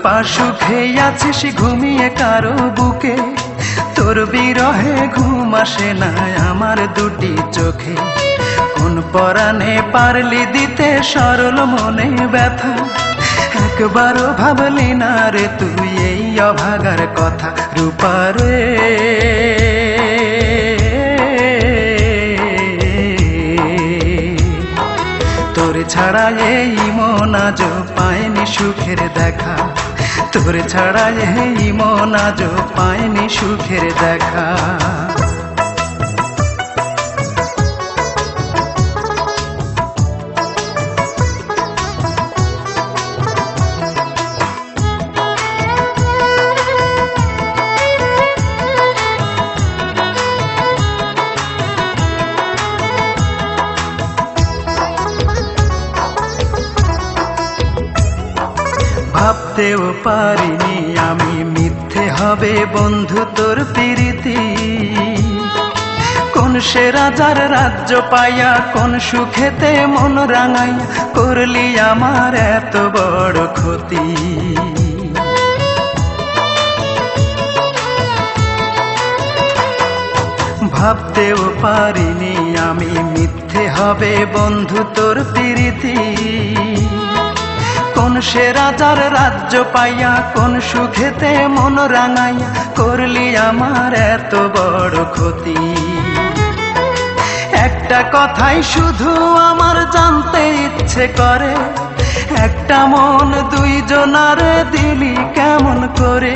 রূপা সুখে আছিস ঘুমিয়ে কারো বুকে, তোর বিরহে ঘুম আসে না আমার দুটি চোখে। কোন পরাণে পারলি দিতে সরল মনে ব্যথা, একবারও ভাবলি না রে তুই এই অভাগার কথা। রূপা রে তোর ছাড়া এই মন আজ পায়নি সুখের দেখা, তোর ছাড়া এই মন আজ পায়নি সুখের দেখা। ভাবতেও পারিনি আমি মিথ্যে হবে বন্ধু তোর প্রীতি। কোন সে রাজার রাজ্য পাইয়া কোন সুখেতে মন রাঙাইয়া করলি আমার এত বড় ক্ষতি। ভাবতেও পারিনি আমি মিথ্যে হবে বন্ধু তোর প্রীতি। কোন সে রাজার রাজ্য পাইয়া কোন সুখেতে মন রাঙাইয়া করলি আমার এত বড় ক্ষতি। একটা কথাই শুধু আমার জানতে ইচ্ছে করে, একটা মন দুইজনার দিলি কেমন করে।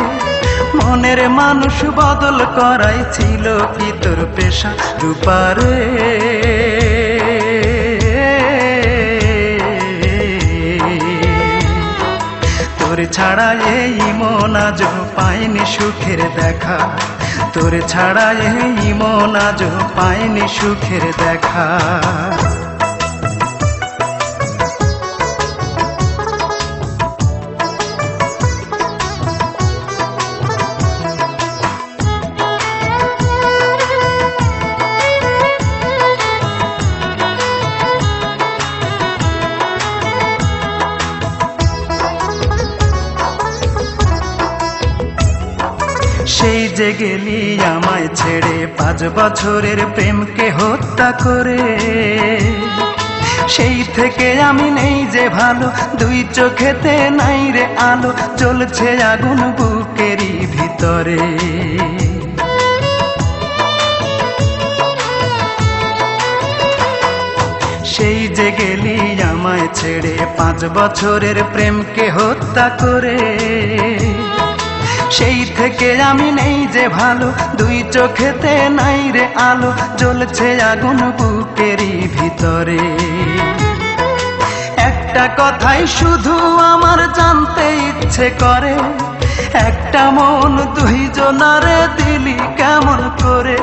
মনের মানুষ বদল করাই ছিল কি তোর পেশা। রূপা রে তোর ছাড়া এই মন আজ পায়নি সুখের দেখা, তোর ছাড়া এই মন আজ পায়নি সুখের দেখা। সেই যে গেলি আমায় ছেড়ে 5 বছরের প্রেমকে হত্যা করে, সেই থেকে আমি নেই যে ভালো, দুই চোখেতে নাই রে আলো, জ্বলছে আগুন বুকেরই ভিতরে। সেই যে গেলি আমায় ছেড়ে 5 বছরের প্রেমকে হত্যা করে, সেই থেকে আমি নেই যে ভালো, দুই চোখেতে নাই রে আলো, জ্বলছে আগুন বুকেরই ভিতরে। একটা কথাই শুধু আমার জানতে ইচ্ছে করে, একটা মন দুইজনারে দিলি কেমন করে।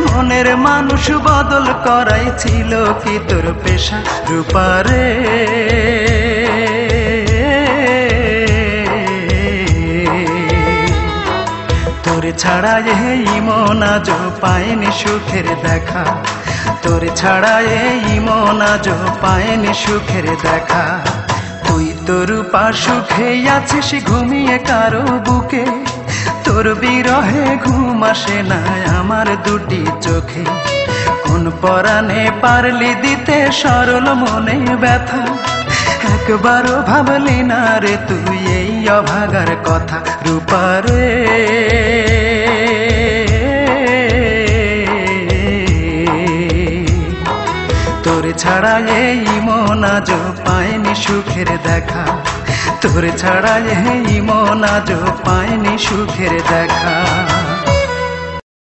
মনের মানুষ বদল করাই ছিল কি তোর পেশা। রূপা রে তোর ছাড়া এই মন আজ পায়নি সুখের দেখা, তোর ছাড়া এই মন আজ পায়নি সুখের দেখা। তুই তো রূপা সুখে আছিস ঘুমিয়ে কারো বুকে, তোর বিরহে ঘুম আসে না আমার দুটি চোখে। কোন পরাণে পারলি দিতে সরল মনে ব্যথা, একবারও ভাবলি না রে তুই এই অভাগার কথা। রূপা রে তোর ছাড়া এই মন আজ পায়নি সুখের দেখা, তোর ছাড়া এই মন আজ পায়নি সুখের দেখা।